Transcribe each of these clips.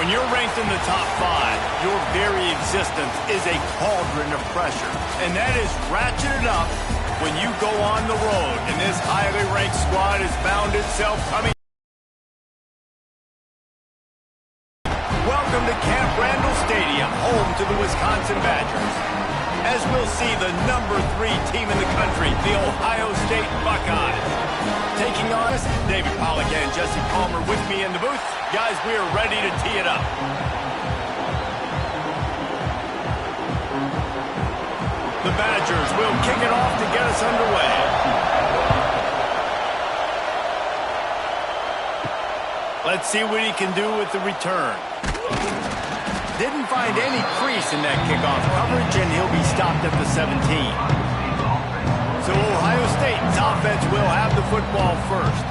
When you're ranked in the top 5, your very existence is a cauldron of pressure. And that is ratcheted up when you go on the road. And this highly ranked squad has found itself coming. Welcome to Camp Randall Stadium, home to the Wisconsin Badgers. As we'll see the number 3 team in the country, the Ohio State Buckeyes. Taking on us, David Pollack and Jesse Palmer with me in the booth. Guys, we are ready to tee it up. The Badgers will kick it off to get us underway. Let's see what he can do with the return. Didn't find any crease in that kickoff coverage, and he'll be stopped at the 17. So Ohio State's offense will have the football first.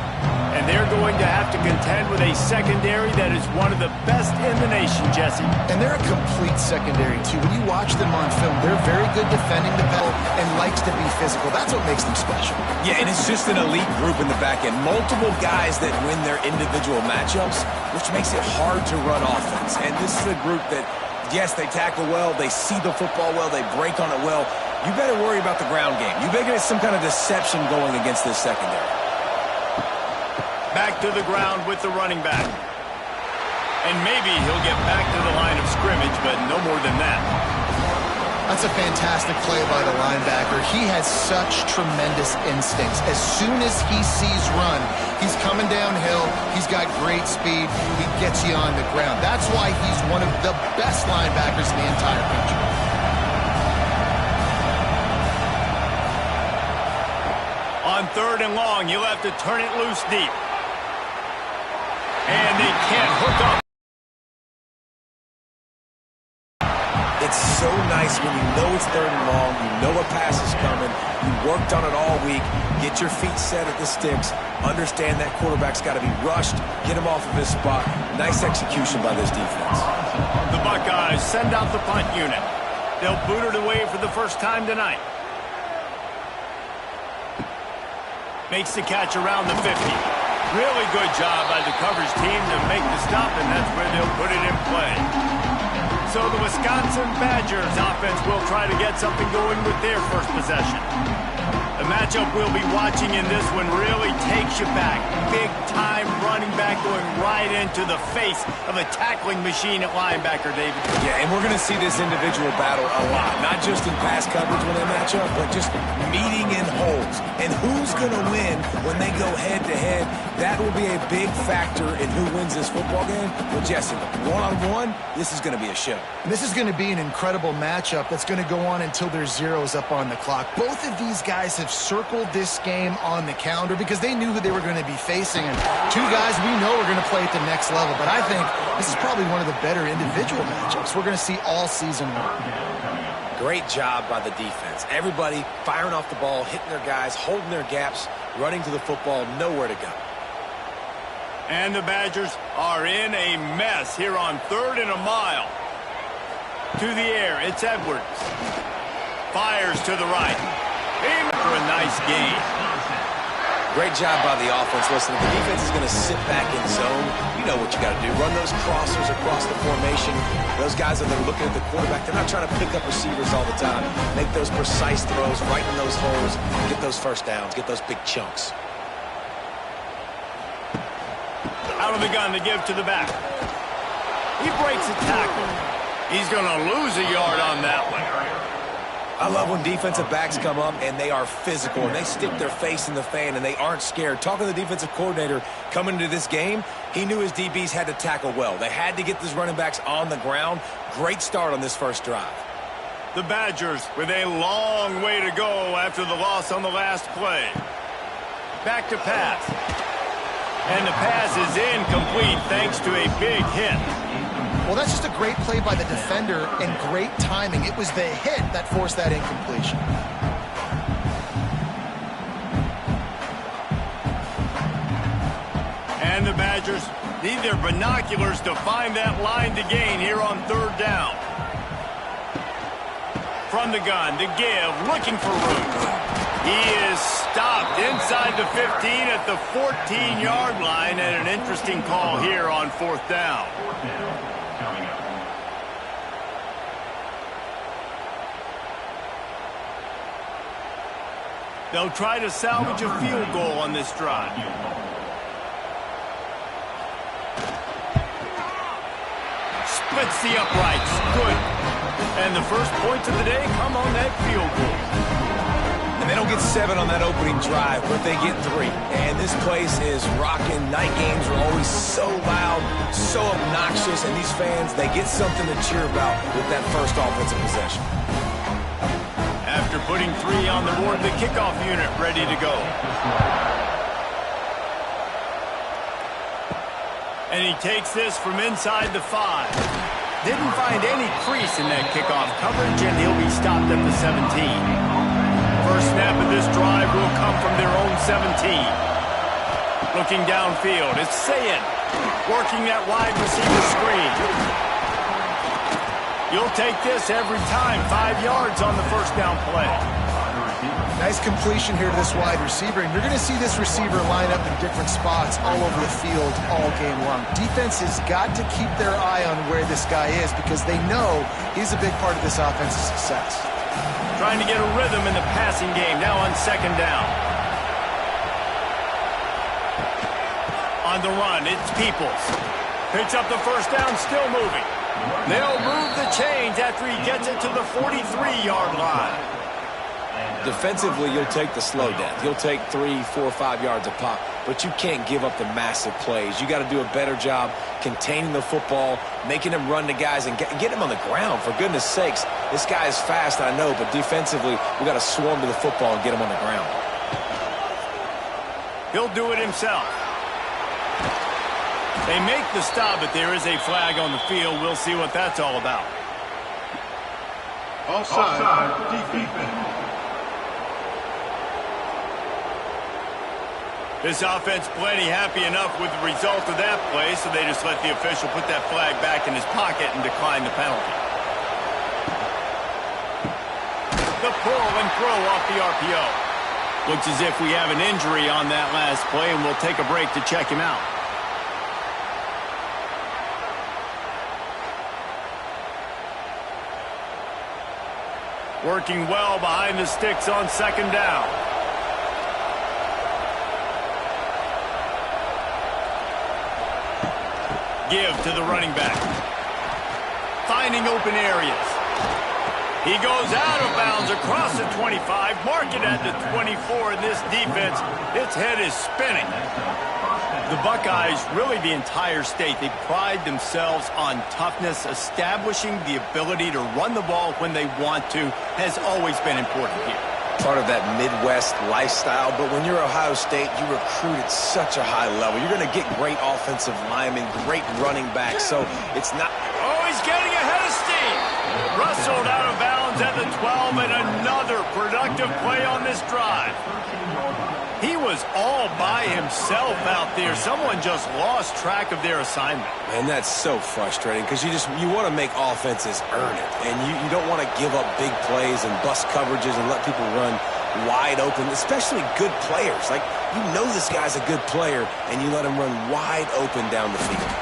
And they're going to have to contend with a secondary that is one of the best in the nation, Jesse. And they're a complete secondary, too. When you watch them on film, they're very good defending the ball and likes to be physical. That's what makes them special. Yeah, and it's just an elite group in the back end. Multiple guys that win their individual matchups, which makes it hard to run offense. And this is a group that, yes, they tackle well, they see the football well, they break on it well. You better worry about the ground game. You better get some kind of deception going against this secondary. Back to the ground with the running back. And maybe he'll get back to the line of scrimmage, but no more than that. That's a fantastic play by the linebacker. He has such tremendous instincts. As soon as he sees run, he's coming downhill. He's got great speed. He gets you on the ground. That's why he's one of the best linebackers in the entire country. On 3rd and long, you'll have to turn it loose deep. And they can't hook up. It's so nice when you know it's 3rd and long, you know a pass is coming, you worked on it all week, get your feet set at the sticks, understand that quarterback's got to be rushed, get him off of his spot. Nice execution by this defense. The Buckeyes send out the punt unit. They'll boot it away for the first time tonight. Makes the catch around the 50. Really good job by the coverage team to make the stop, and that's where they'll put it in play. So the Wisconsin Badgers offense will try to get something going with their first possession. The matchup we'll be watching in this one really takes you back. Big-time running back going right into the face of a tackling machine at linebacker, David. Yeah, and we're going to see this individual battle a lot. Not just in pass coverage when they match up, but just meeting in holes. And who's going to win when they go head-to-head? That will be a big factor in who wins this football game. But, Jesse, one-on-one, this is going to be a show. And this is going to be an incredible matchup that's going to go on until there's zeros up on the clock. Both of these guys have circled this game on the calendar because they knew who they were going to be facing. And 2 guys we know are going to play at the next level. But I think this is probably one of the better individual matchups we're going to see all season long. Great job by the defense. Everybody firing off the ball, hitting their guys, holding their gaps, running to the football, nowhere to go. And the Badgers are in a mess here on 3rd and a mile. To the air, it's Edwards. Fires to the right. Aim for a nice gain. Great job by the offense. Listen, if the defense is going to sit back in zone, you know what you got to do. Run those crossers across the formation. Those guys that are looking at the quarterback, they're not trying to pick up receivers all the time. Make those precise throws right in those holes. Get those first downs. Get those big chunks. Out of the gun to give to the back. He breaks a tackle. He's going to lose a yard on that one. I love when defensive backs come up and they are physical and they stick their face in the fan and they aren't scared. Talking to the defensive coordinator coming into this game, he knew his DBs had to tackle well. They had to get these running backs on the ground. Great start on this first drive. The Badgers with a long way to go after the loss on the last play. Back to pass. And the pass is incomplete thanks to a big hit. Well, that's just a great play by the defender and great timing. It was the hit that forced that incompletion. And the Badgers need their binoculars to find that line to gain here on 3rd down. From the gun to give, looking for room. He is stopped inside the 15 at the 14-yard line, and an interesting call here on 4th down. They'll try to salvage a field goal on this drive. Splits the uprights. Good. And the first points of the day come on that field goal. And they don't get 7 on that opening drive, but they get 3. And this place is rocking. Night games are always so loud, so obnoxious, and these fans, they get something to cheer about with that first offensive possession. After putting 3 on the board, the kickoff unit ready to go. And he takes this from inside the 5. Didn't find any crease in that kickoff coverage, and he'll be stopped at the 17. First snap of this drive will come from their own 17. Looking downfield, it's Sayin working that wide receiver screen. You'll take this every time. 5 yards on the first down play. Nice completion here to this wide receiver, and you're going to see this receiver line up in different spots all over the field all game long. Defense has got to keep their eye on where this guy is because they know he's a big part of this offense's success. Trying to get a rhythm in the passing game, now on second down. On the run, it's Peoples. Picks up the first down, still moving. They'll move the chains after he gets it to the 43-yard line. Defensively, you'll take the slow downs. You'll take 3, 4, 5 yards a pop, but you can't give up the massive plays. You got to do a better job containing the football, making them run to guys, and get them on the ground. For goodness sakes, this guy is fast, I know, but defensively, we got to swarm to the football and get him on the ground. He'll do it himself. They make the stop, but there is a flag on the field. We'll see what that's all about. Offside, defense. This offense plenty happy enough with the result of that play, so they just let the official put that flag back in his pocket and decline the penalty. The pull and throw off the RPO. Looks as if we have an injury on that last play, and we'll take a break to check him out. Working well behind the sticks on second down. Give to the running back. Finding open areas. He goes out of bounds across the 25. Mark it at the 24 in this defense. Its head is spinning. The Buckeyes, really the entire state, they pride themselves on toughness. Establishing the ability to run the ball when they want to has always been important here. Part of that Midwest lifestyle, but when you're Ohio State, you recruit at such a high level. You're going to get great offensive linemen, great running backs, so it's not... Oh, he's getting ahead of steam. Rustled out of bounds at the 12, and another productive play on this drive. He was all by himself out there. Someone just lost track of their assignment. And that's so frustrating because you want to make offenses earn it. And you don't want to give up big plays and bust coverages and let people run wide open, especially good players. Like, you know this guy's a good player, and you let him run wide open down the field.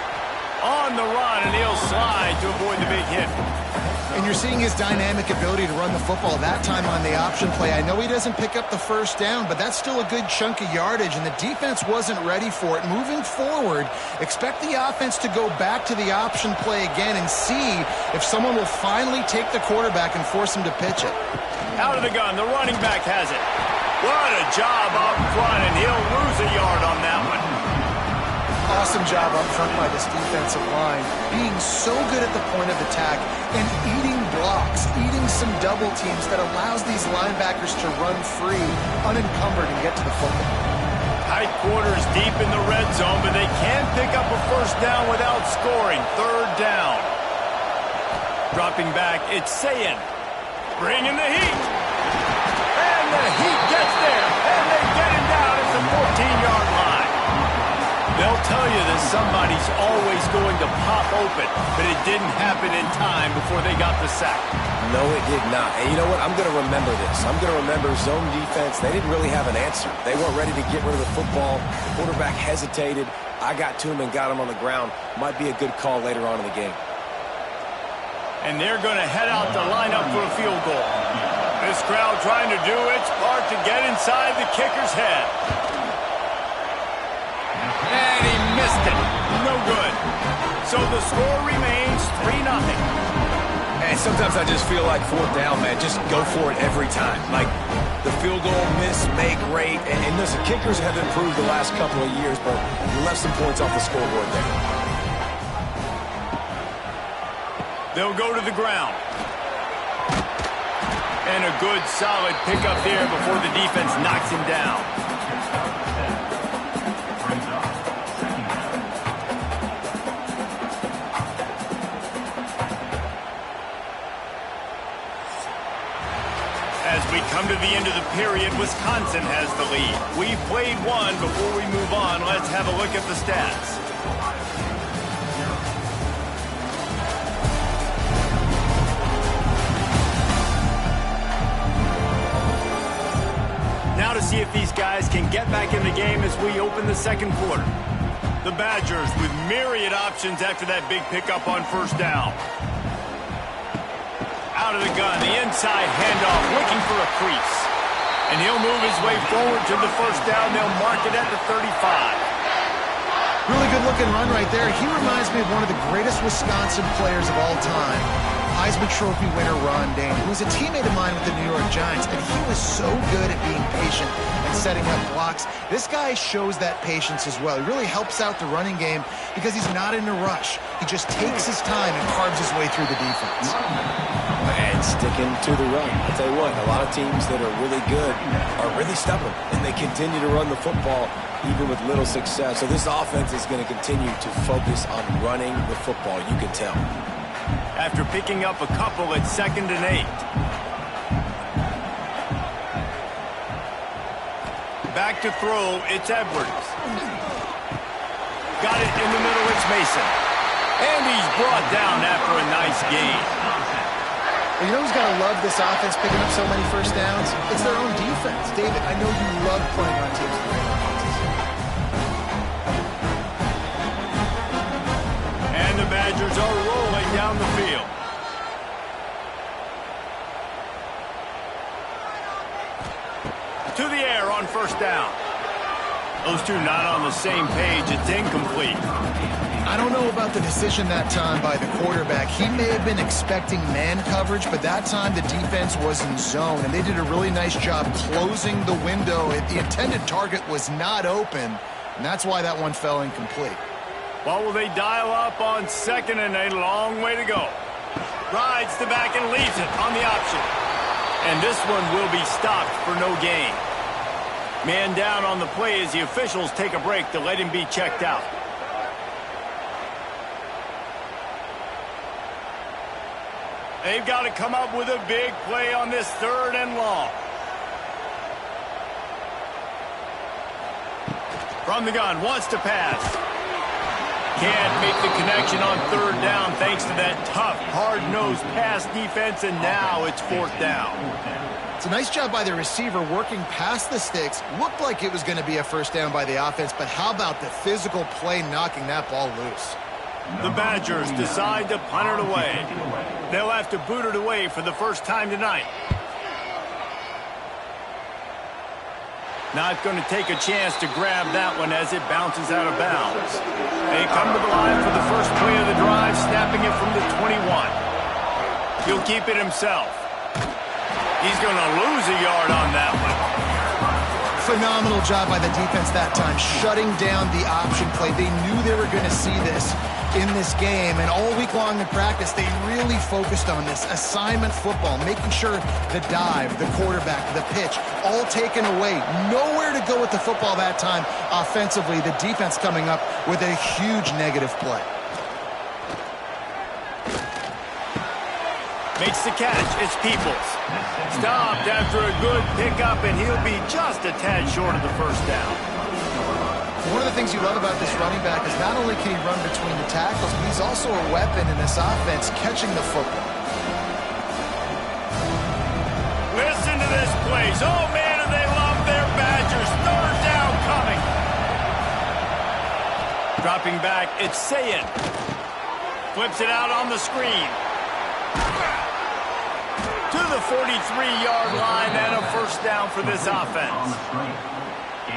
On the run, and he'll slide to avoid the big hit. And you're seeing his dynamic ability to run the football that time on the option play. I know he doesn't pick up the first down, but that's still a good chunk of yardage, and the defense wasn't ready for it. Moving forward, expect the offense to go back to the option play again and see if someone will finally take the quarterback and force him to pitch it. Out of the gun, the running back has it. What a job up front, and he'll lose a yard on that one. Awesome job up front by this defensive line, being so good at the point of attack and eating blocks, eating some double teams that allows these linebackers to run free, unencumbered, and get to the football. Tight quarters deep in the red zone, but they can't pick up a first down without scoring. Third down. Dropping back, it's Sayin. Bringing the heat. And the heat gets there, and they get him down at the 14-yard line. They'll tell you that somebody's always going to pop open, but it didn't happen in time before they got the sack. No, it did not. And you know what? I'm going to remember this. I'm going to remember zone defense. They didn't really have an answer. They weren't ready to get rid of the football. The quarterback hesitated. I got to him and got him on the ground. Might be a good call later on in the game. And they're going to head out to line up for a field goal. This crowd trying to do its part to get inside the kicker's head. And he missed it. No good. So the score remains 3-0. And sometimes I just feel like fourth down, man. Just go for it every time. Like the field goal miss, make rate. And listen, kickers have improved the last couple of years, but you left some points off the scoreboard there. They'll go to the ground. And a good, solid pickup there before the defense knocks him down. As we come to the end of the period, Wisconsin has the lead. We've played one. Before we move on, let's have a look at the stats. Now to see if these guys can get back in the game as we open the second quarter. The Badgers with myriad options after that big pickup on first down. Out of the gun, the inside handoff, looking for a crease. And he'll move his way forward to the first down. They'll mark it at the 35. Really good-looking run right there. He reminds me of one of the greatest Wisconsin players of all time, Heisman Trophy winner Ron Dayne, who was a teammate of mine with the New York Giants, and he was so good at being patient and setting up blocks. This guy shows that patience as well. He really helps out the running game because he's not in a rush. He just takes his time and carves his way through the defense. And sticking to the run. I'll tell you what, a lot of teams that are really good are really stubborn, and they continue to run the football even with little success. So this offense is going to continue to focus on running the football, you can tell. After picking up a couple at 2nd and 8. Back to throw, it's Edwards. Got it in the middle, it's Mason. And he's brought down after a nice gain. Well, you know who's got to love this offense picking up so many first downs? It's their own defense. David, I know you love playing on teams with great offenses. And the Badgers are rolling down the field. To the air on first down. Those two not on the same page. It's incomplete. I don't know about the decision that time by the quarterback. He may have been expecting man coverage, but that time the defense was in zone, and they did a really nice job closing the window. The intended target was not open, and that's why that one fell incomplete. Well, will they dial up on 2nd and 8? Long way to go. Rides the back and leaves it on the option. And this one will be stopped for no gain. Man down on the play as the officials take a break to let him be checked out. They've got to come up with a big play on this 3rd and long. From the gun, wants to pass. Can't make the connection on 3rd down thanks to that tough, hard-nosed pass defense, and now it's 4th down. It's a nice job by the receiver working past the sticks. Looked like it was going to be a first down by the offense, but how about the physical play knocking that ball loose? The Badgers decide to punt it away. They'll have to boot it away for the first time tonight. Not going to take a chance to grab that one as it bounces out of bounds. They come to the line for the first play of the drive, snapping it from the 21. He'll keep it himself. He's going to lose a yard on that one. Phenomenal job by the defense that time, shutting down the option play. They knew they were going to see this in this game, and all week long in practice, they really focused on this assignment football, making sure the dive, the quarterback, the pitch, all taken away. Nowhere to go with the football that time offensively. The defense coming up with a huge negative play. Makes the catch. It's Peoples. Stopped after a good pickup, and he'll be just a tad short of the first down. One of the things you love about this running back is not only can he run between the tackles, but he's also a weapon in this offense catching the football. Listen to this place. Oh, man, and they love their Badgers. 3rd down coming. Dropping back, it's Sayin. Flips it out on the screen. To the 43-yard line and a first down for this offense.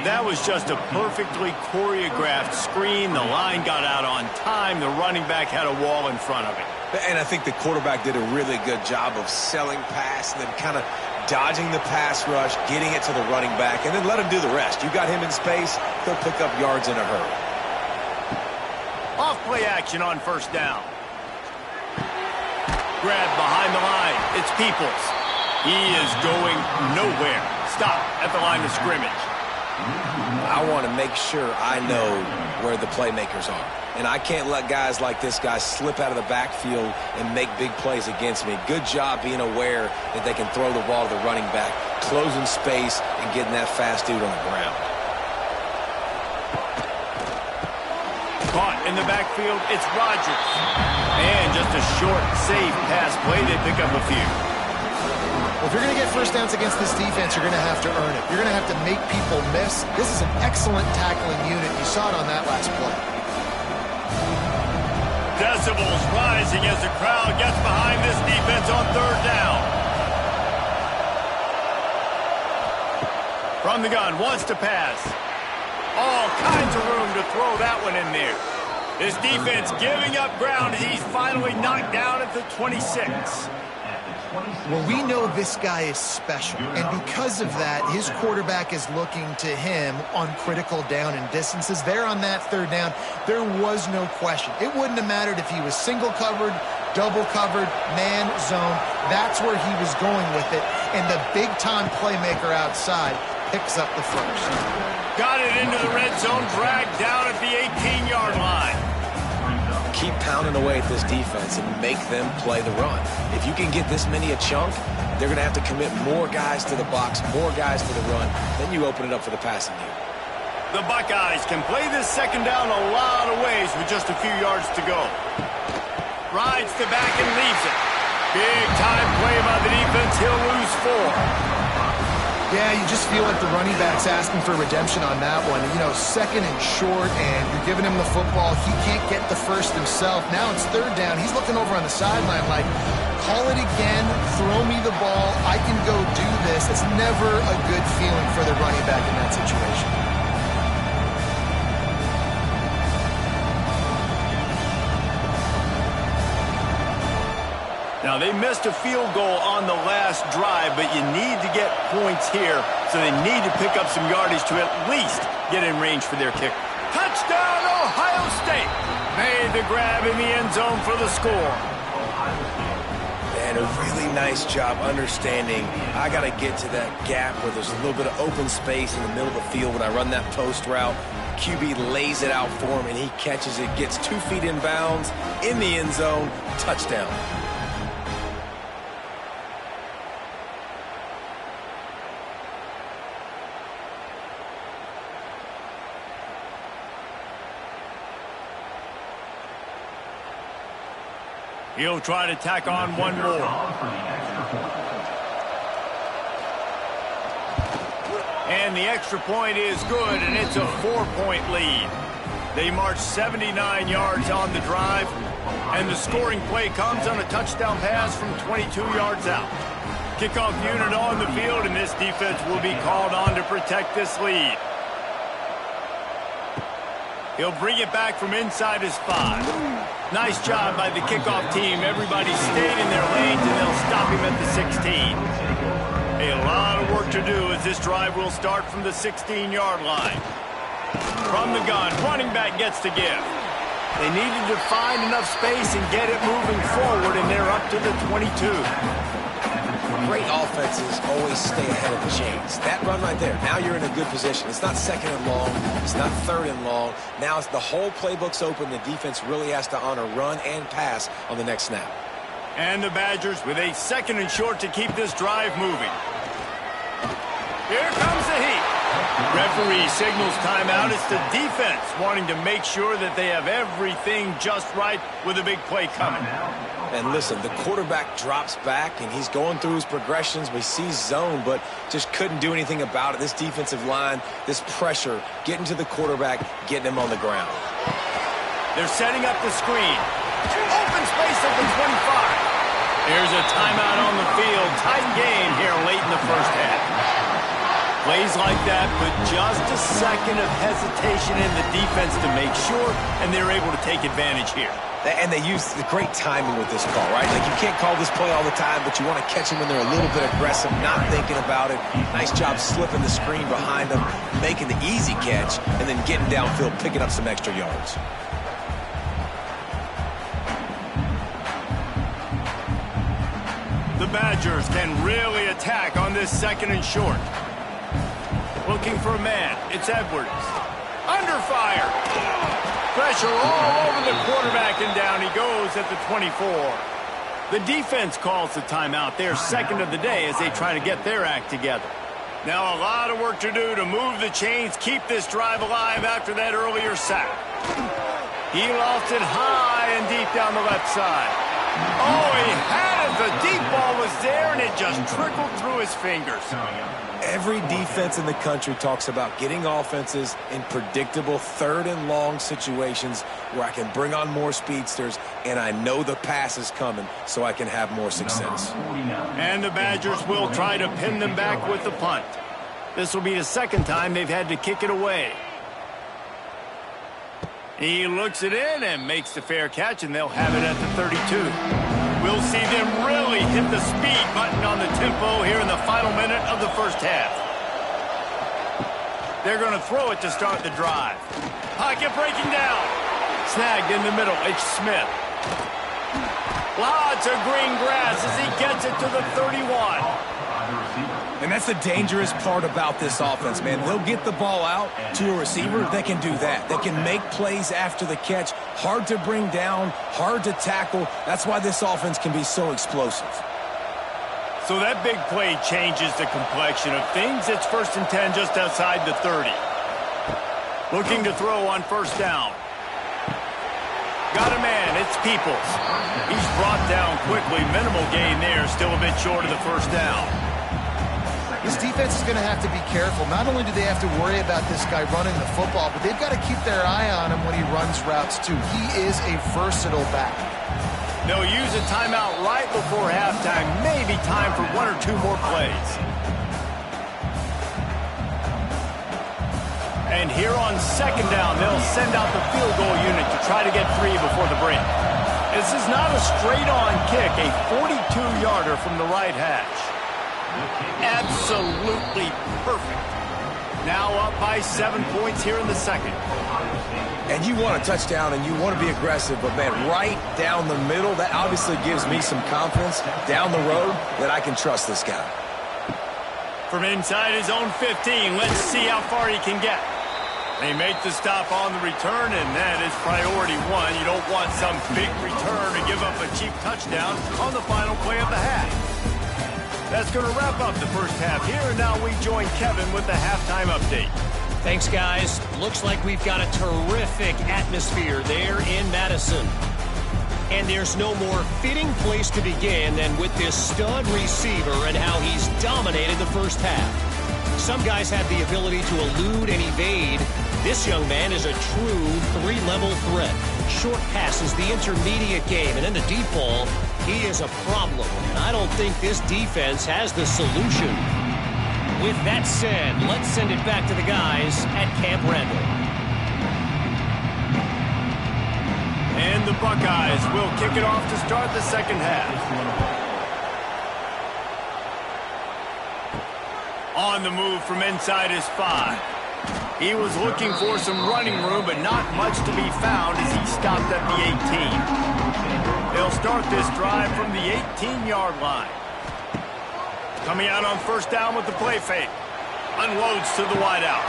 That was just a perfectly choreographed screen. The line got out on time. The running back had a wall in front of it. And I think the quarterback did a really good job of selling pass and then kind of dodging the pass rush, getting it to the running back, and then let him do the rest. You got him in space, he'll pick up yards in a hurry. Off play action on first down. Grab behind the line. It's Peoples. He is going nowhere. Stop at the line of scrimmage. I want to make sure I know where the playmakers are. And I can't let guys like this guy slip out of the backfield and make big plays against me. Good job being aware that they can throw the ball to the running back, closing space, and getting that fast dude on the ground. Caught in the backfield, it's Rodgers. And just a short, safe pass play. They pick up a few. Well, if you're going to get first downs against this defense, you're going to have to earn it. You're going to have to make people miss. This is an excellent tackling unit. You saw it on that last play. Decibels rising as the crowd gets behind this defense on third down. From the gun, wants to pass. All kinds of room to throw that one in there. This defense giving up ground as he's finally knocked down at the 26. Well, we know this guy is special, and because of that, his quarterback is looking to him on critical down and distances. There on that third down, there was no question. It wouldn't have mattered if he was single covered, double covered, man, zone. That's where he was going with it, and the big-time playmaker outside picks up the first. Got it into the red zone, dragged down at the 18-yard line. Keep pounding away at this defense and make them play the run. If you can get this many a chunk, they're going to have to commit more guys to the box, more guys to the run. Then you open it up for the passing game. The Buckeyes can play this second down a lot of ways with just a few yards to go. Rides the back and leaves it. Big time play by the defense. He'll lose 4. Yeah, you just feel like the running back's asking for redemption on that one. You know, second and short, and you're giving him the football. He can't get the first himself. Now it's third down. He's looking over on the sideline like, call it again, throw me the ball, I can go do this. It's never a good feeling for the running back in that situation. Now, they missed a field goal on the last drive, but you need to get points here, so they need to pick up some yardage to at least get in range for their kick. Touchdown, Ohio State! Made the grab in the end zone for the score. And a really nice job understanding I got to get to that gap where there's a little bit of open space in the middle of the field when I run that post route. QB lays it out for him, and he catches it, gets 2 feet in bounds, in the end zone, touchdown. He'll try to tack on one more. And the extra point is good, and it's a 4-point lead. They march 79 yards on the drive, and the scoring play comes on a touchdown pass from 22 yards out. Kickoff unit on the field, and this defense will be called on to protect this lead. He'll bring it back from inside his 5. Nice job by the kickoff team. Everybody stayed in their lanes, and they'll stop him at the 16. A lot of work to do as this drive will start from the 16-yard line. From the gun, running back gets to give. They needed to find enough space and get it moving forward, and they're up to the 22. Great offenses always stay ahead of the chains. That run right there, now you're in a good position. It's not second and long. It's not third and long. Now it's the whole playbook's open. The defense really has to honor run and pass on the next snap. And the Badgers with a second and short to keep this drive moving. Here comes the heat. Referee signals timeout. It's the defense wanting to make sure that they have everything just right with a big play coming. And listen, the quarterback drops back, and he's going through his progressions. We see zone, but just couldn't do anything about it. This defensive line, this pressure, getting to the quarterback, getting him on the ground. They're setting up the screen. Open space at the 25. Here's a timeout on the field. Tight game here late in the first half. Plays like that put just a second of hesitation in the defense to make sure, and they're able to take advantage here. And they use the great timing with this call, right? Like, you can't call this play all the time, but you want to catch them when they're a little bit aggressive, not thinking about it. Nice job slipping the screen behind them, making the easy catch, and then getting downfield, picking up some extra yards. The Badgers can really attack on this second and short. Looking for a man. It's Edwards. Under fire. Pressure all over the quarterback, and down he goes at the 24. The defense calls the timeout. Their second of the day as they try to get their act together. Now a lot of work to do to move the chains, keep this drive alive after that earlier sack. He lost it high and deep down the left side. Oh, he had it. The deep ball was there, and it just trickled through his fingers. Every defense in the country talks about getting offenses in predictable third and long situations where I can bring on more speedsters and I know the pass is coming so I can have more success. And the Badgers will try to pin them back with the punt. This will be the second time they've had to kick it away. He looks it in and makes the fair catch, and they'll have it at the 32. We'll see them really hit the speed button on the tempo here in the final minute of the first half. They're going to throw it to start the drive. Pocket breaking down. Snagged in the middle. It's Smith. Lots of green grass as he gets it to the 31. And that's the dangerous part about this offense, man. They'll get the ball out to a receiver. They can do that. They can make plays after the catch. Hard to bring down, hard to tackle. That's why this offense can be so explosive. So that big play changes the complexion of things. It's 1st and 10 just outside the 30. Looking to throw on first down. Got a man. It's Peoples. He's brought down quickly. Minimal gain there. Still a bit short of the first down. This defense is going to have to be careful. Not only do they have to worry about this guy running the football, but they've got to keep their eye on him when he runs routes, too. He is a versatile back. They'll use a timeout right before halftime. Maybe time for one or two more plays. And here on second down, they'll send out the field goal unit to try to get 3 before the break. This is not a straight-on kick, a 42-yarder from the right hash. Absolutely perfect. Now up by 7 points here in the second. And you want a touchdown and you want to be aggressive, but man, right down the middle, that obviously gives me some confidence down the road that I can trust this guy. From inside his own 15, let's see how far he can get. They make the stop on the return, and that is priority one. You don't want some big return to give up a cheap touchdown on the final play of the half. That's going to wrap up the first half here, and now we join Kevin with the halftime update. Thanks, guys. Looks like we've got a terrific atmosphere there in Madison. And there's no more fitting place to begin than with this stud receiver and how he's dominated the first half. Some guys have the ability to elude and evade. This young man is a true 3-level threat. Short passes, the intermediate game, and then the deep ball. He is a problem, and I don't think this defense has the solution. With that said, let's send it back to the guys at Camp Randall. And the Buckeyes will kick it off to start the second half. On the move from inside his 5. He was looking for some running room, but not much to be found as he stopped at the 18. They'll start this drive from the 18-yard line. Coming out on first down with the play fake. Unloads to the wideout.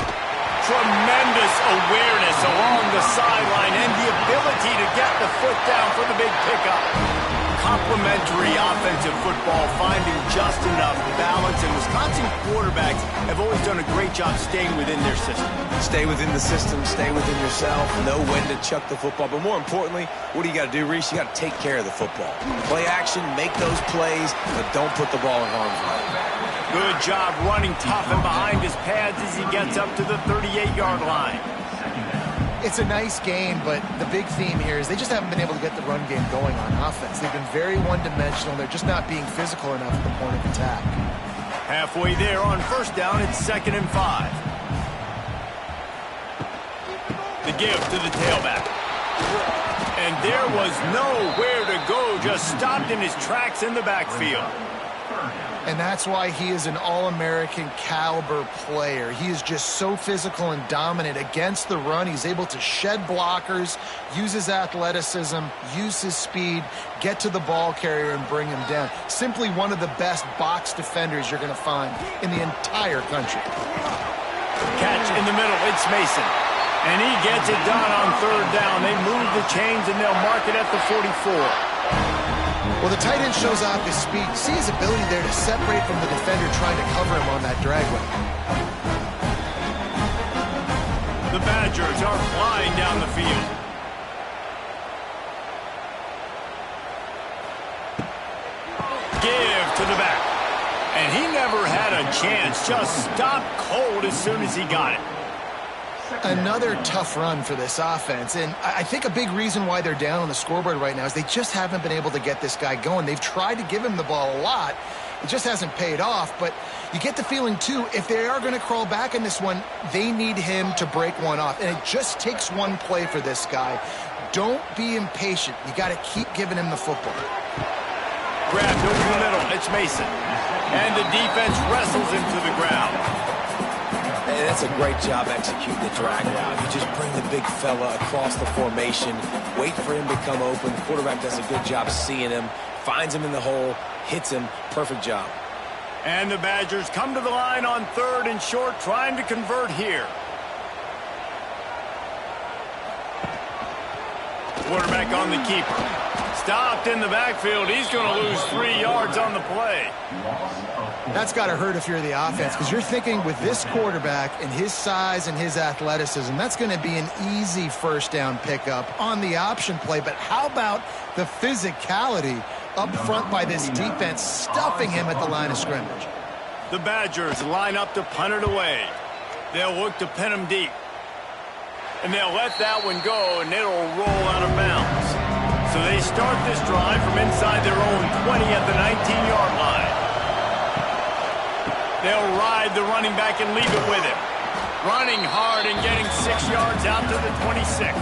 Tremendous awareness along the sideline and the ability to get the foot down for the big pickup. Complementary offensive football, finding just enough balance, and Wisconsin quarterbacks have always done a great job staying within their system. Stay within the system, stay within yourself, know when to chuck the football. But more importantly, what do you got to do, Reese? You got to take care of the football. Play action, make those plays, but don't put the ball in harm's way. Good job running tough and behind his pads as he gets up to the 38-yard line. It's a nice game, but the big theme here is they just haven't been able to get the run game going on offense. They've been very one-dimensional. They're just not being physical enough at the point of attack. Halfway there on first down, it's 2nd and 5. The give to the tailback. And there was nowhere to go, just stopped in his tracks in the backfield. And that's why he is an All-American caliber player. He is just so physical and dominant against the run. He's able to shed blockers, use his athleticism, use his speed, get to the ball carrier and bring him down. Simply one of the best box defenders you're going to find in the entire country. Catch in the middle, it's Mason. And he gets it done on 3rd down. They move the chains and they'll mark it at the 44. Well, the tight end shows off his speed. See his ability there to separate from the defender trying to cover him on that dragway. The Badgers are flying down the field. Give to the back. And he never had a chance. Just stopped cold as soon as he got it. Another tough run for this offense, and I think a big reason why they're down on the scoreboard right now is they just haven't been able to get this guy going. They've tried to give him the ball a lot. It just hasn't paid off, but you get the feeling, too, if they are going to crawl back in this one, they need him to break one off, and it just takes one play for this guy. Don't be impatient. You got to keep giving him the football. Grabbed over the middle. It's Mason. And the defense wrestles him to the ground. And that's a great job executing the drag route. You just bring the big fella across the formation, wait for him to come open. The quarterback does a good job seeing him, finds him in the hole, hits him. Perfect job. And the Badgers come to the line on 3rd and short, trying to convert here. Quarterback on the keeper. Stopped in the backfield. He's going to lose 3 yards on the play. That's got to hurt if you're the offense, because you're thinking with this quarterback and his size and his athleticism, that's going to be an easy first down pickup on the option play. But how about the physicality up front by this defense, stuffing him at the line of scrimmage? The Badgers line up to punt it away. They'll look to pin him deep. And they'll let that one go, and it'll roll out of bounds. So they start this drive from inside their own 20 at the 19-yard line. They'll ride the running back and leave it with him. Running hard and getting 6 yards out to the 26.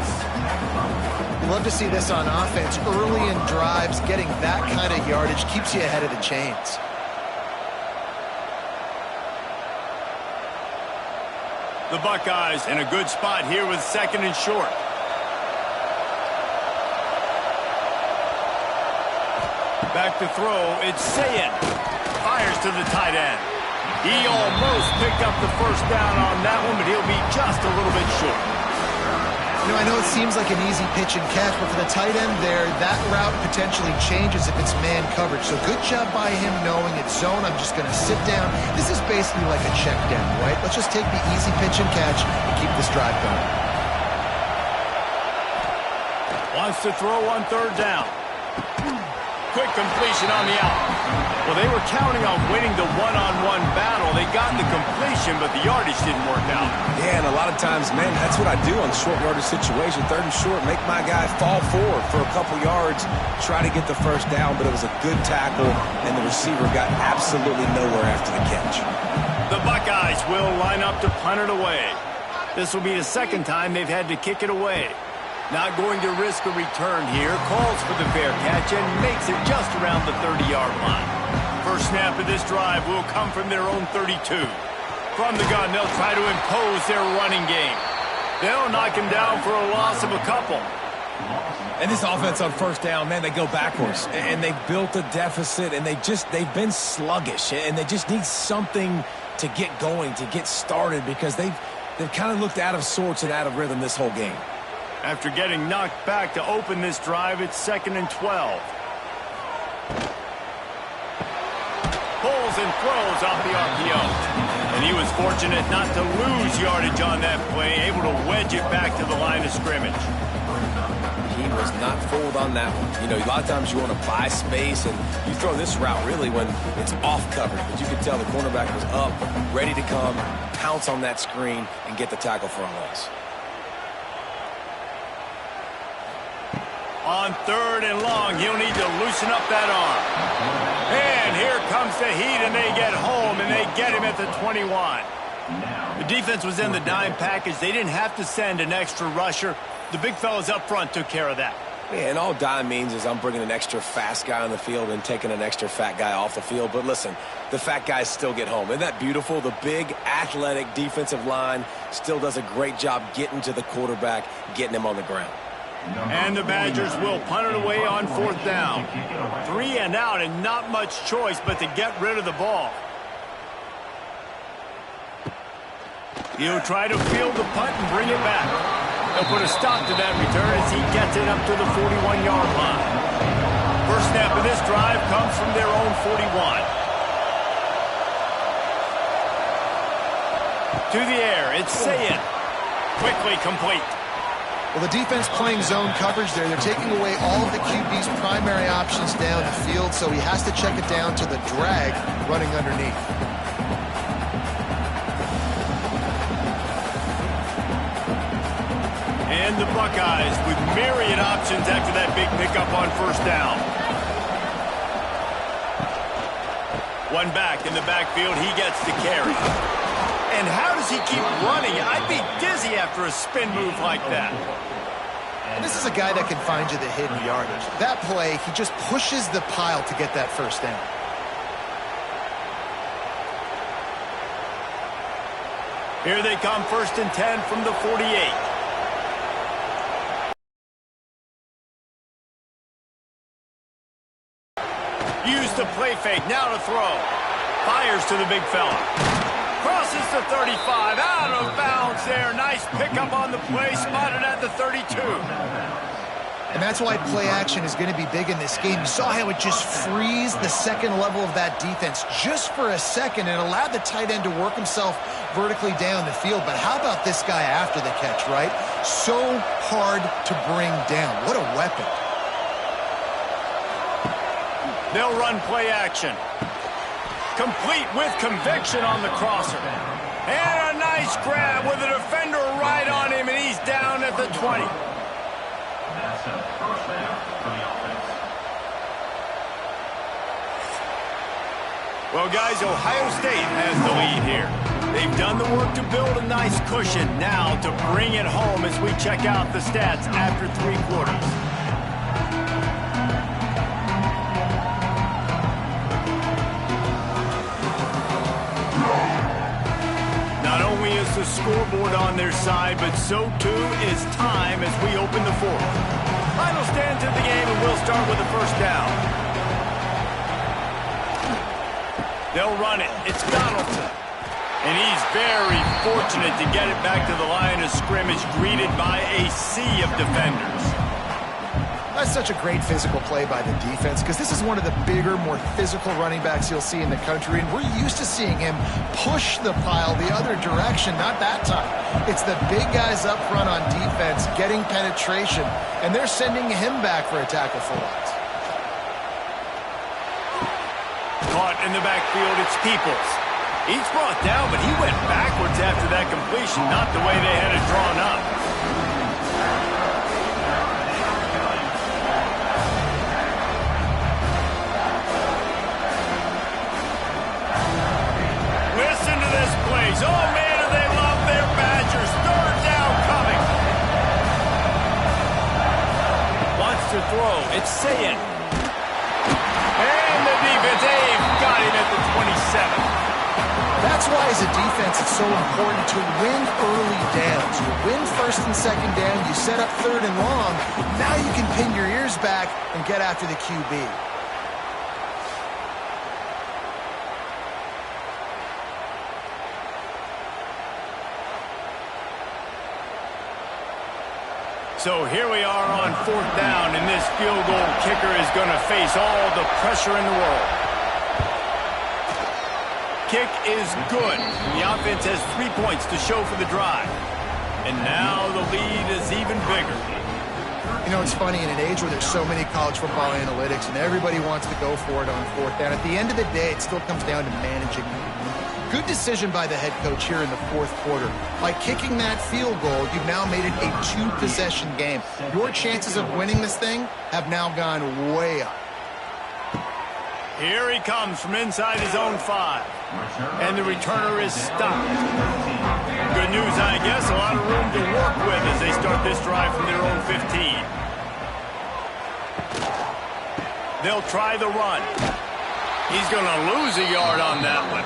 Love to see this on offense. Early in drives, getting that kind of yardage keeps you ahead of the chains. The Buckeyes in a good spot here with 2nd and short. Back to throw, it's Sayin. Fires to the tight end. He almost picked up the first down on that one, but he'll be just a little bit short. You know, I know it seems like an easy pitch and catch, but for the tight end there, that route potentially changes if it's man coverage. So good job by him knowing it's zone. I'm just going to sit down. This is basically like a check down, right? Let's just take the easy pitch and catch and keep this drive going. Wants to throw on 3rd down. Quick completion on the out. Well, they were counting on winning the one-on-one battle. They got the completion, but the yardage didn't work out. Yeah, and a lot of times, man, that's what I do on short yardage situation. 3rd and short, make my guy fall forward for a couple yards, try to get the first down, but it was a good tackle, and the receiver got absolutely nowhere after the catch. The Buckeyes will line up to punt it away. This will be the 2nd time they've had to kick it away. Not going to risk a return here. Calls for the fair catch and makes it just around the 30-yard line. First snap of this drive will come from their own 32. From the gun, they'll try to impose their running game. They'll knock him down for a loss of a couple. And this offense on first down, man, they go backwards. And they've built a deficit, and they've been sluggish. And they just need something to get going, to get started, because they've kind of looked out of sorts and out of rhythm this whole game. After getting knocked back to open this drive, it's 2nd and 12. Pulls and throws off the RPO. And he was fortunate not to lose yardage on that play, able to wedge it back to the line of scrimmage. He was not fooled on that one. You know, a lot of times you want to buy space, and you throw this route really when it's off coverage. But you can tell the cornerback was up, ready to come, pounce on that screen, and get the tackle for a loss. On 3rd and long, he'll need to loosen up that arm. And here comes the heat, and they get home, and they get him at the 21. The defense was in the dime package. They didn't have to send an extra rusher. The big fellas up front took care of that. Yeah, and all dime means is I'm bringing an extra fast guy on the field and taking an extra fat guy off the field. But listen, the fat guys still get home. Isn't that beautiful? The big, athletic defensive line still does a great job getting to the quarterback, getting him on the ground. And the Badgers will punt it away on 4th down. 3 and out, and not much choice but to get rid of the ball. He'll try to field the punt and bring it back. They'll put a stop to that return as he gets it up to the 41-yard line. First snap of this drive comes from their own 41. To the air, it's Sayin. Quickly complete. Well, the defense playing zone coverage there. They're taking away all of the QB's primary options down the field, so he has to check it down to the drag running underneath. And the Buckeyes with myriad options after that big pickup on 1st down. One back in the backfield, he gets the carry. And how does he keep running? I'd be dizzy after a spin move like that. And this is a guy that can find you the hidden yardage. That play, he just pushes the pile to get that 1st down. Here they come, 1st and 10 from the 48. Use the play fake, now to throw. Fires to the big fella. Crosses the 35, out of bounds there. Nice pickup on the play, spotted at the 32. And that's why play action is going to be big in this game. You saw how it just frees the second level of that defense just for a second and allowed the tight end to work himself vertically down the field. But how about this guy after the catch, right? So hard to bring down. What a weapon. They'll run play action. Complete with conviction on the crosser. And a nice grab with a defender right on him, and he's down at the 20. That's a 1st down for the offense. Well, guys, Ohio State has the lead here. They've done the work to build a nice cushion. Now to bring it home as we check out the stats after 3 quarters. The scoreboard on their side, but so too is time as we open the 4th. Final stands of the game, and we'll start with the 1st down. They'll run it. It's Donaldson. And he's very fortunate to get it back to the line of scrimmage, greeted by a sea of defenders. That's such a great physical play by the defense because this is one of the bigger, more physical running backs you'll see in the country, and we're used to seeing him push the pile the other direction. Not that time. It's the big guys up front on defense getting penetration, and they're sending him back for a tackle for loss. Caught in the backfield, it's Peoples. He's brought down, but he went backwards after that completion, not the way they had it drawn up. Oh, man, do they love their Badgers. 3rd down coming. Wants to throw. It's Sayin. And the defense, they've got him at the 27. That's why, as a defense, it's so important to win early downs. You win 1st and 2nd down. You set up 3rd and long. Now you can pin your ears back and get after the QB. So here we are on 4th down, and this field goal kicker is going to face all the pressure in the world. Kick is good. The offense has 3 points to show for the drive. And now the lead is even bigger. You know, it's funny, in an age where there's so many college football analytics and everybody wants to go for it on 4th down, at the end of the day, it still comes down to managing Good decision by the head coach here in the fourth quarter. By kicking that field goal, you've now made it a 2-possession game. Your chances of winning this thing have now gone way up. Here he comes from inside his own 5. And the returner is stopped. Good news, I guess. A lot of room to work with as they start this drive from their own 15. They'll try the run. He's going to lose a yard on that one.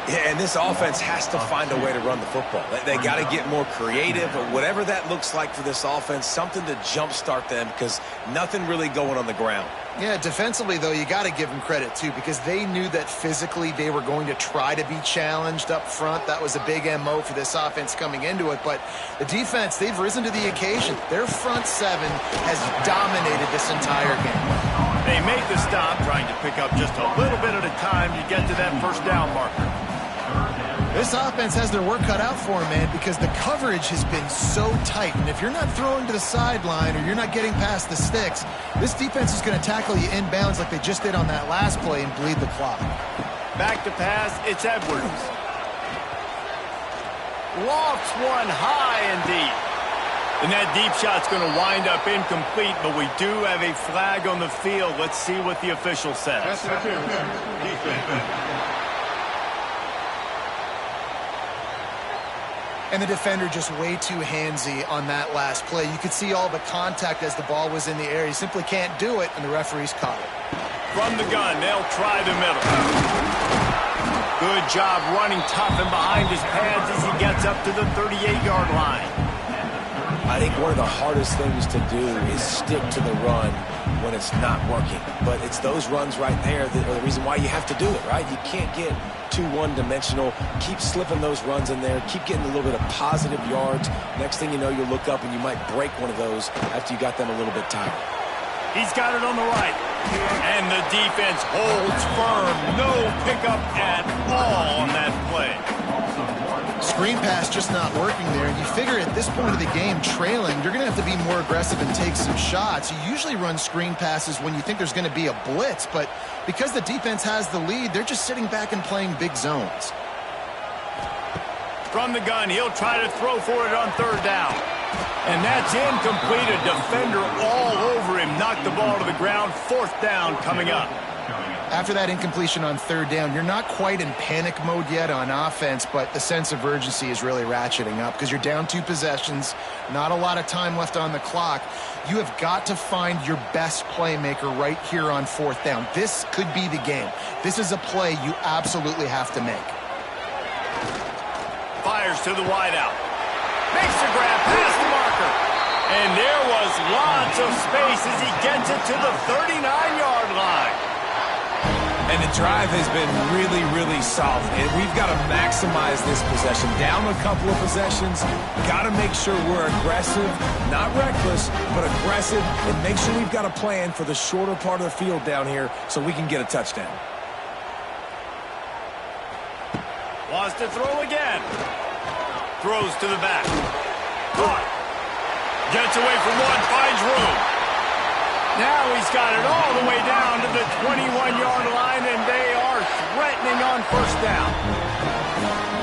Yeah, and this offense has to find a way to run the football. They got to get more creative, or whatever that looks like for this offense, something to jumpstart them, because nothing really going on the ground. Yeah, defensively, though, you got to give them credit, too, because they knew that physically they were going to try to be challenged up front. That was a big MO for this offense coming into it. But the defense, they've risen to the occasion. Their front 7 has dominated this entire game. They make the stop, trying to pick up just a little bit at a time to get to that first down marker. This offense has their work cut out for them, man, because the coverage has been so tight. And if you're not throwing to the sideline or you're not getting past the sticks, this defense is going to tackle you inbounds like they just did on that last play and bleed the clock. Back to pass, it's Edwards. Lofts one high and deep. And that deep shot's going to wind up incomplete, but we do have a flag on the field. Let's see what the official says. And the defender just way too handsy on that last play. You could see all the contact as the ball was in the air. He simply can't do it, and the referee's caught it. From the gun, they'll try the middle. Good job running tough and behind his pads as he gets up to the 38-yard line. I think one of the hardest things to do is stick to the run when it's not working. But it's those runs right there that are the reason why you have to do it, right? You can't get too one-dimensional. Keep slipping those runs in there. Keep getting a little bit of positive yards. Next thing you know, you'll look up and you might break one of those after you got them a little bit tired. He's got it on the right. And the defense holds firm. No pickup at all on that play. Screen pass just not working there. And you figure at this point of the game, trailing, you're going to have to be more aggressive and take some shots. You usually run screen passes when you think there's going to be a blitz, but because the defense has the lead, they're just sitting back and playing big zones. From the gun, he'll try to throw for it on third down. And that's incomplete. A defender all over him. Knocked the ball to the ground. Fourth down coming up. After that incompletion on third down, you're not quite in panic mode yet on offense, but the sense of urgency is really ratcheting up because you're down 2 possessions, not a lot of time left on the clock. You have got to find your best playmaker right here on fourth down. This could be the game. This is a play you absolutely have to make. Fires to the wideout. Makes the grab past the marker. And there was lots of space as he gets it to the 39-yard line. And the drive has been really, really solid. And we've got to maximize this possession. Down a couple of possessions. Got to make sure we're aggressive, not reckless, but aggressive, and make sure we've got a plan for the shorter part of the field down here so we can get a touchdown. Wants to throw again. Throws to the back. Caught. Gets away from one, finds room. Now he's got it all the way down to the 21-yard line, and they are threatening on first down.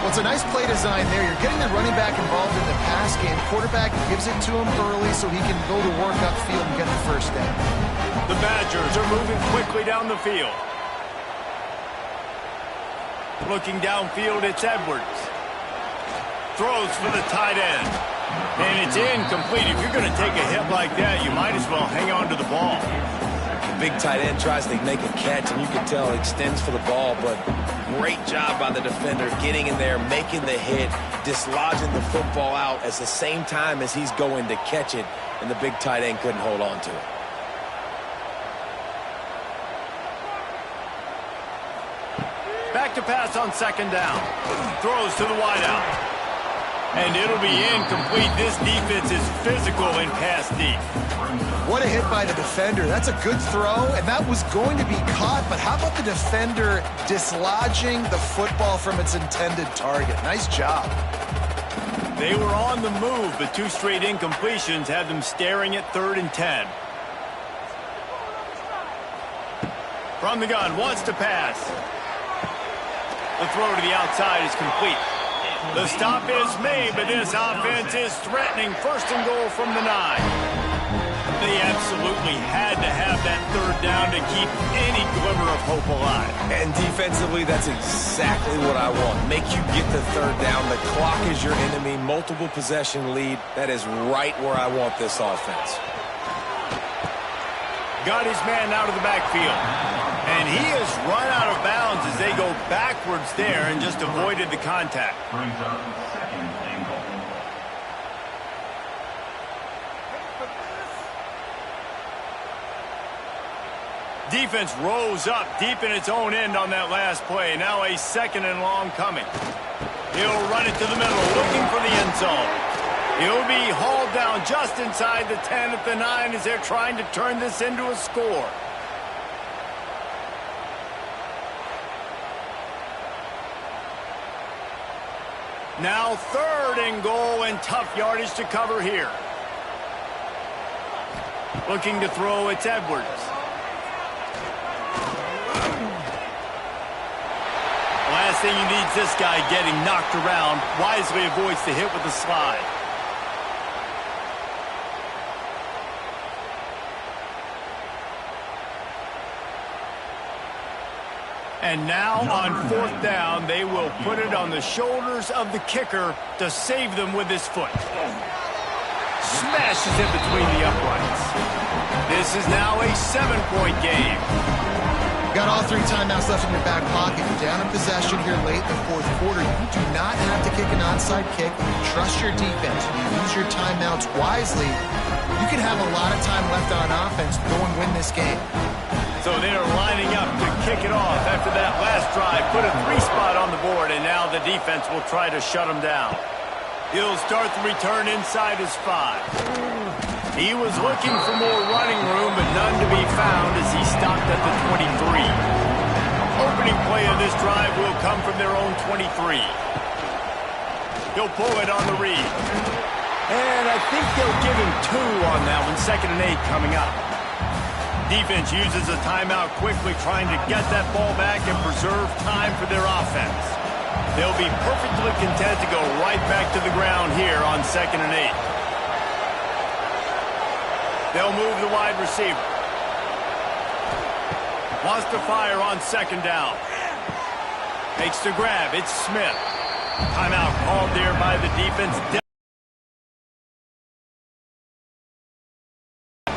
Well, it's a nice play design there. You're getting the running back involved in the pass game. Quarterback gives it to him early so he can go to work upfield and get the first down. The Badgers are moving quickly down the field. Looking downfield, it's Edwards. Throws for the tight end. And it's incomplete. If you're going to take a hit like that, you might as well hang on to the ball. The big tight end tries to make a catch, and you can tell it extends for the ball, but great job by the defender getting in there, making the hit, dislodging the football out at the same time as he's going to catch it, and the big tight end couldn't hold on to it. Back to pass on second down. Throws to the wideout. And it'll be incomplete. This defense is physical and pass deep. What a hit by the defender. That's a good throw, and that was going to be caught, but how about the defender dislodging the football from its intended target? Nice job. They were on the move, but 2 straight incompletions had them staring at 3rd and 10. From the gun, wants to pass. The throw to the outside is complete. The stop is made, but this offense is threatening. First and goal from the 9. They absolutely had to have that third down to keep any glimmer of hope alive. And defensively, that's exactly what I want. Make you get the third down. The clock is your enemy. Multiple possession lead. That is right where I want this offense. Got his man out of the backfield. And he has run out of bounds as they go backwards there and just avoided the contact. Brings up second and goal. Defense rose up deep in its own end on that last play. Now a second and long coming. He'll run it to the middle, looking for the end zone. He'll be hauled down just inside the 10 at the 9 as they're trying to turn this into a score. Now third and goal and tough yardage to cover here. Looking to throw, it's Edwards. Last thing he needs this guy getting knocked around. Wisely avoids the hit with the slide. And now on fourth down, they will put it on the shoulders of the kicker to save them with his foot. Smashes it between the uprights. This is now a 7-point game. Got all 3 timeouts left in your back pocket. You're down in possession here late in the fourth quarter. You do not have to kick an onside kick. Trust your defense. You use your timeouts wisely. You can have a lot of time left on offense. Go and win this game. So they're lining up to kick it off after that last drive. Put a 3 spot on the board, and now the defense will try to shut them down. He'll start the return inside his 5. He was looking for more running room, but none to be found as he stopped at the 23. Opening play of this drive will come from their own 23. He'll pull it on the read. And I think they'll give him 2 on that one. 2nd and 8 coming up. Defense uses a timeout quickly, trying to get that ball back and preserve time for their offense. They'll be perfectly content to go right back to the ground here on 2nd and 8. They'll move the wide receiver. Wants to fire on 2nd down. Makes the grab. It's Smith. Timeout called there by the defense.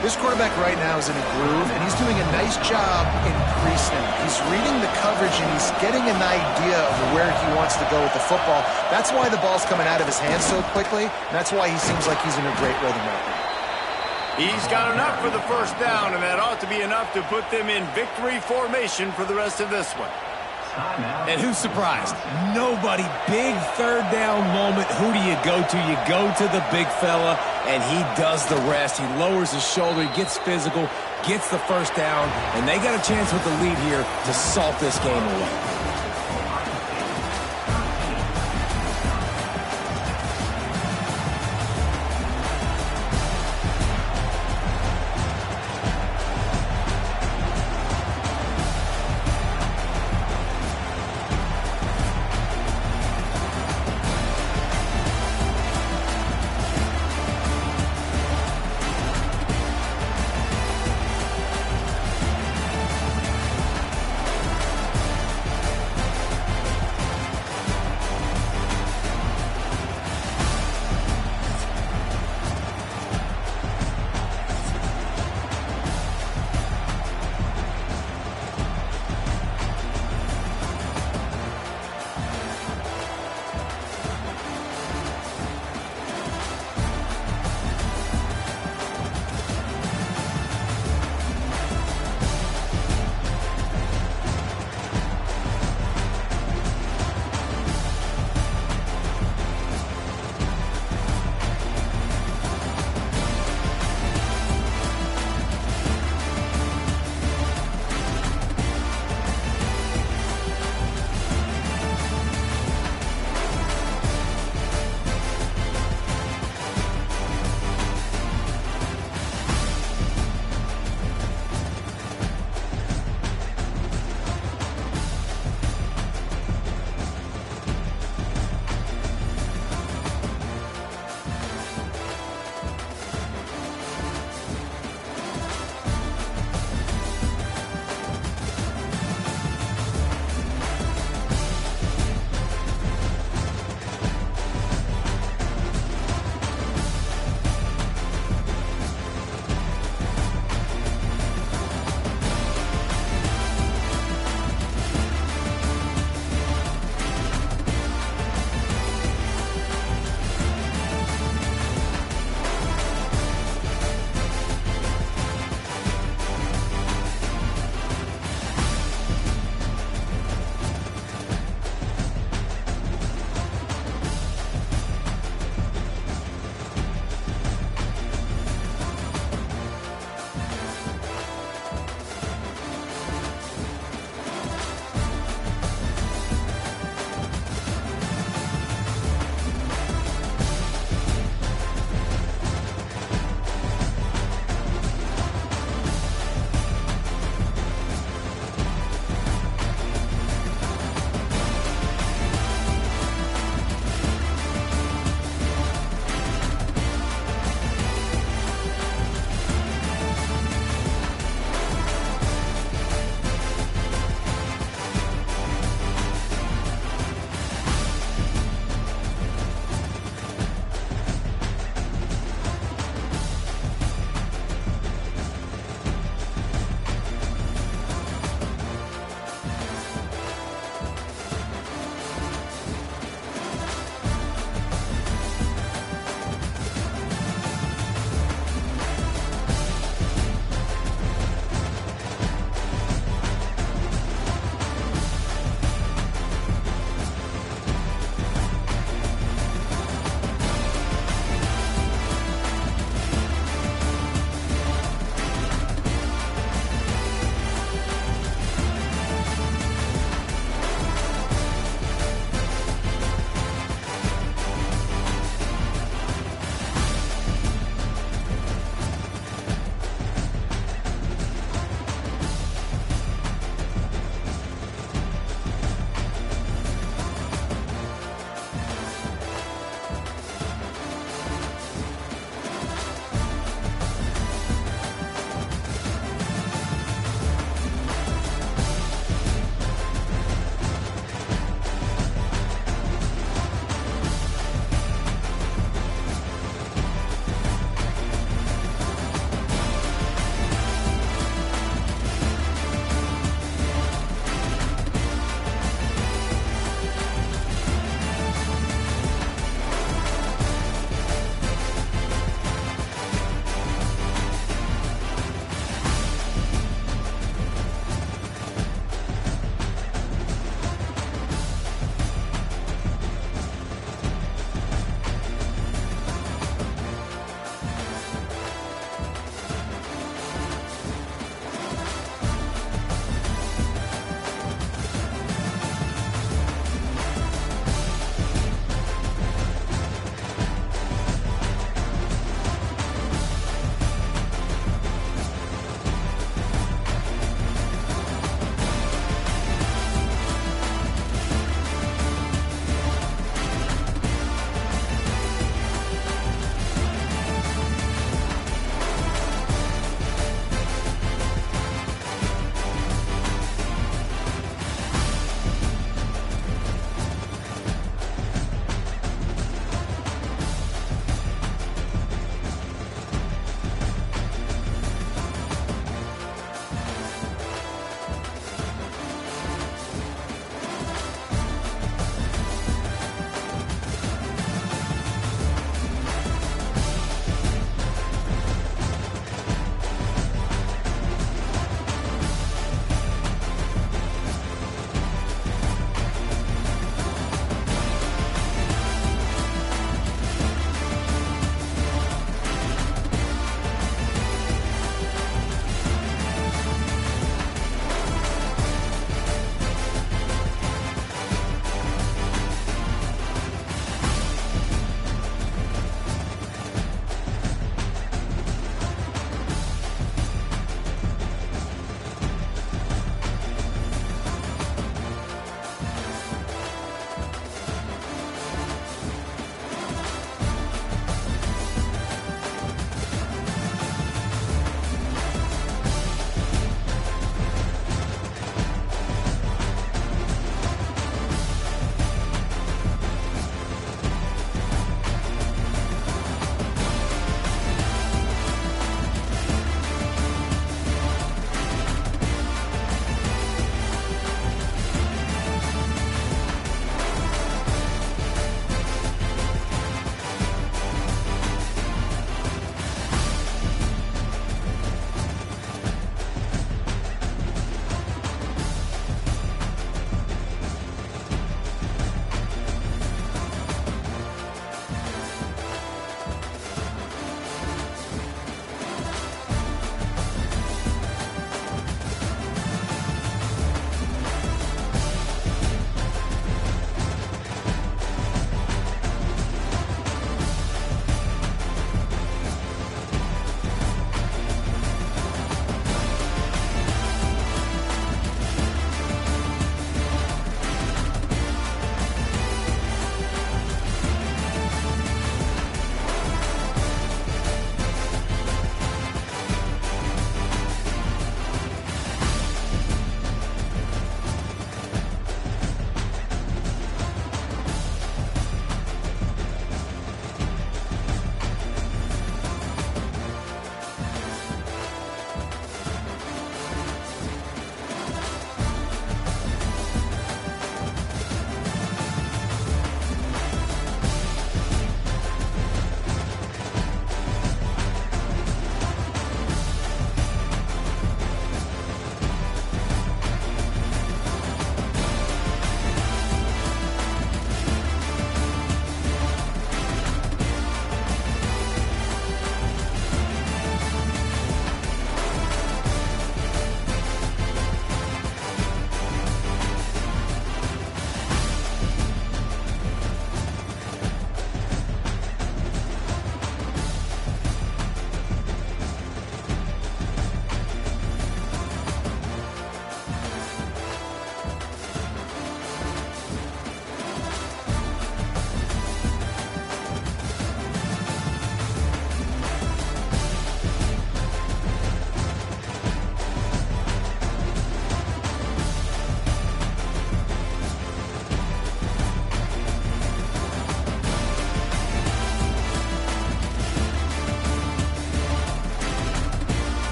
This quarterback right now is in a groove, and he's doing a nice job increasing. He's reading the coverage, and he's getting an idea of where he wants to go with the football. That's why the ball's coming out of his hands so quickly, and that's why he seems like he's in a great rhythm right now. He's got enough for the first down, and that ought to be enough to put them in victory formation for the rest of this one. And who's surprised? Nobody. Big third down moment. Who do you go to? You go to the big fella, and he does the rest. He lowers his shoulder, gets physical, gets the first down, and they got a chance with the lead here to salt this game away.